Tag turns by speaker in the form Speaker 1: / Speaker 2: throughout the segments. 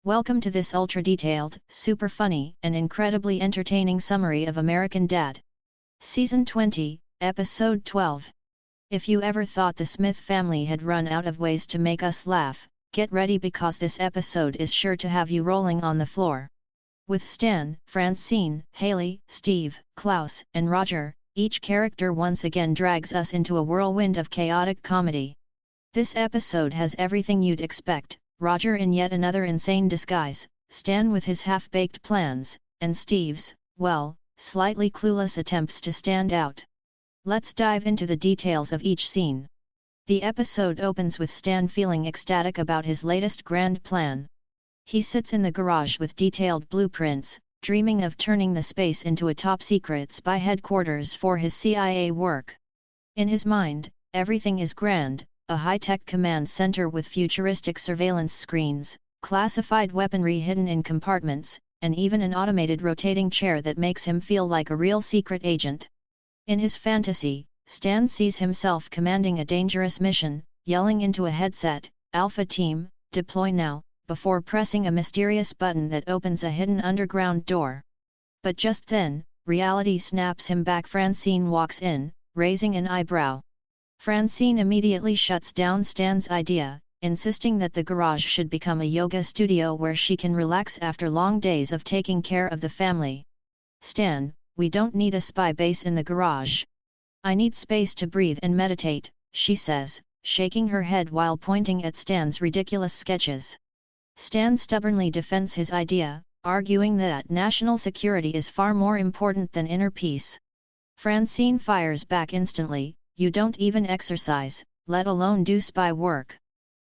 Speaker 1: Welcome to this ultra-detailed, super funny, and incredibly entertaining summary of American Dad! Season 20, Episode 12. If you ever thought the Smith family had run out of ways to make us laugh, get ready because this episode is sure to have you rolling on the floor. With Stan, Francine, Hayley, Steve, Klaus, and Roger, each character once again drags us into a whirlwind of chaotic comedy. This episode has everything you'd expect: Roger in yet another insane disguise, Stan with his half-baked plans, and Steve's, well, slightly clueless attempts to stand out. Let's dive into the details of each scene. The episode opens with Stan feeling ecstatic about his latest grand plan. He sits in the garage with detailed blueprints, dreaming of turning the space into a top-secret spy headquarters for his CIA work. In his mind, everything is grand: a high-tech command center with futuristic surveillance screens, classified weaponry hidden in compartments, and even an automated rotating chair that makes him feel like a real secret agent. In his fantasy, Stan sees himself commanding a dangerous mission, yelling into a headset, "Alpha Team, deploy now," before pressing a mysterious button that opens a hidden underground door. But just then, reality snaps him back. Francine walks in, raising an eyebrow. Francine immediately shuts down Stan's idea, insisting that the garage should become a yoga studio where she can relax after long days of taking care of the family. "Stan, we don't need a spy base in the garage. I need space to breathe and meditate," she says, shaking her head while pointing at Stan's ridiculous sketches. Stan stubbornly defends his idea, arguing that national security is far more important than inner peace. Francine fires back instantly: "You don't even exercise, let alone do spy work."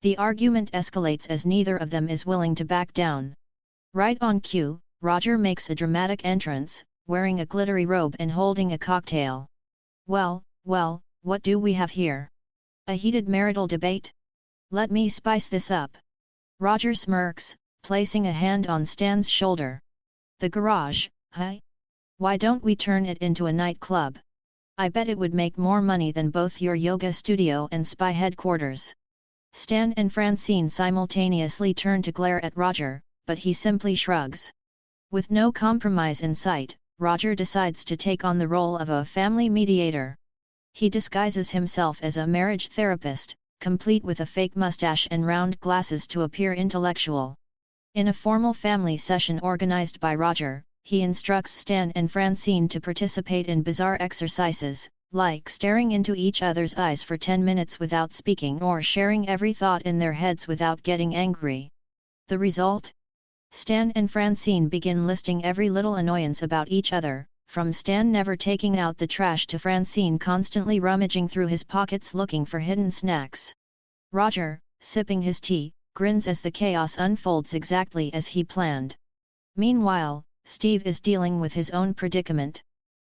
Speaker 1: The argument escalates as neither of them is willing to back down. Right on cue, Roger makes a dramatic entrance, wearing a glittery robe and holding a cocktail. Well, what do we have here? A heated marital debate? Let me spice this up." Roger smirks, placing a hand on Stan's shoulder. "The garage, huh? Why don't we turn it into a nightclub? I bet it would make more money than both your yoga studio and spy headquarters." Stan and Francine simultaneously turn to glare at Roger, but he simply shrugs. With no compromise in sight, Roger decides to take on the role of a family mediator. He disguises himself as a marriage therapist, complete with a fake mustache and round glasses to appear intellectual. In a formal family session organized by Roger, he instructs Stan and Francine to participate in bizarre exercises, like staring into each other's eyes for 10 minutes without speaking or sharing every thought in their heads without getting angry. The result? Stan and Francine begin listing every little annoyance about each other, from Stan never taking out the trash to Francine constantly rummaging through his pockets looking for hidden snacks. Roger, sipping his tea, grins as the chaos unfolds exactly as he planned. Meanwhile, Steve is dealing with his own predicament.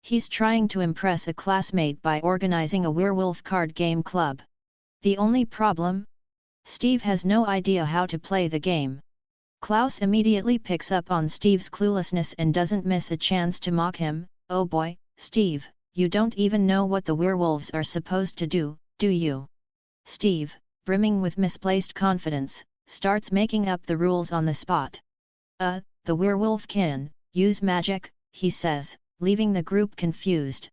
Speaker 1: He's trying to impress a classmate by organizing a werewolf card game club. The only problem? Steve has no idea how to play the game. Klaus immediately picks up on Steve's cluelessness and doesn't miss a chance to mock him. "Oh boy, Steve, you don't even know what the werewolves are supposed to do you?" Steve, brimming with misplaced confidence, starts making up the rules on the spot. The werewolf can use magic," he says, leaving the group confused.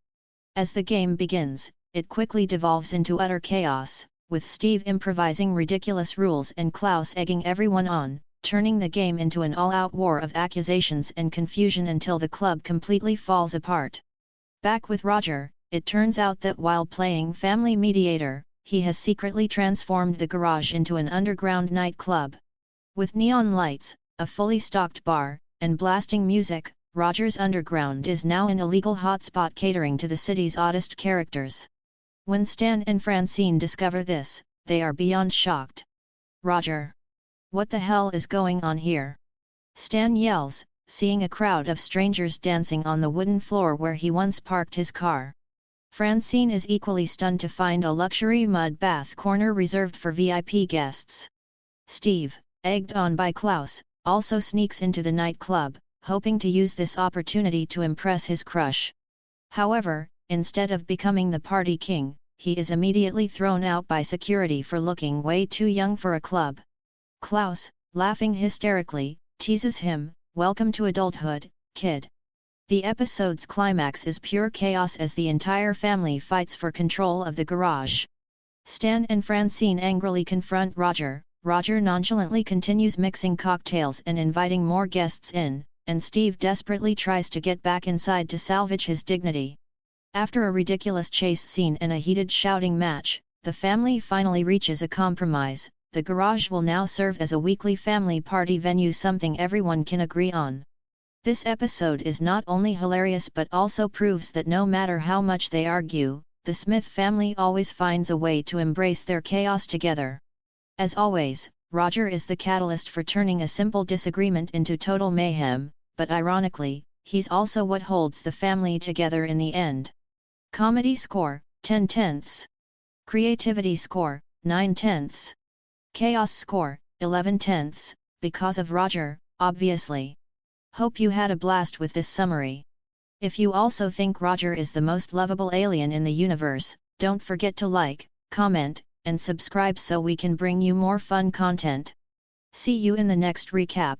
Speaker 1: As the game begins, it quickly devolves into utter chaos, with Steve improvising ridiculous rules and Klaus egging everyone on, turning the game into an all-out war of accusations and confusion until the club completely falls apart. Back with Roger, it turns out that while playing family mediator, he has secretly transformed the garage into an underground nightclub. With neon lights, a fully stocked bar, and blasting music, Roger's Underground is now an illegal hotspot catering to the city's oddest characters. When Stan and Francine discover this, they are beyond shocked. "Roger! What the hell is going on here?" Stan yells, seeing a crowd of strangers dancing on the wooden floor where he once parked his car. Francine is equally stunned to find a luxury mud bath corner reserved for VIP guests. Steve, egged on by Klaus, also sneaks into the nightclub, hoping to use this opportunity to impress his crush. However, instead of becoming the party king, he is immediately thrown out by security for looking way too young for a club. Klaus, laughing hysterically, teases him, "Welcome to adulthood, kid." The episode's climax is pure chaos as the entire family fights for control of the garage. Stan and Francine angrily confront Roger. Roger nonchalantly continues mixing cocktails and inviting more guests in, and Steve desperately tries to get back inside to salvage his dignity. After a ridiculous chase scene and a heated shouting match, the family finally reaches a compromise. The garage will now serve as a weekly family party venue, something everyone can agree on. This episode is not only hilarious but also proves that no matter how much they argue, the Smith family always finds a way to embrace their chaos together. As always, Roger is the catalyst for turning a simple disagreement into total mayhem, but ironically, he's also what holds the family together in the end. Comedy score, 10/10. Creativity score, 9/10. Chaos score, 11/10, because of Roger, obviously. Hope you had a blast with this summary. If you also think Roger is the most lovable alien in the universe, don't forget to like, comment, and subscribe so we can bring you more fun content. See you in the next recap.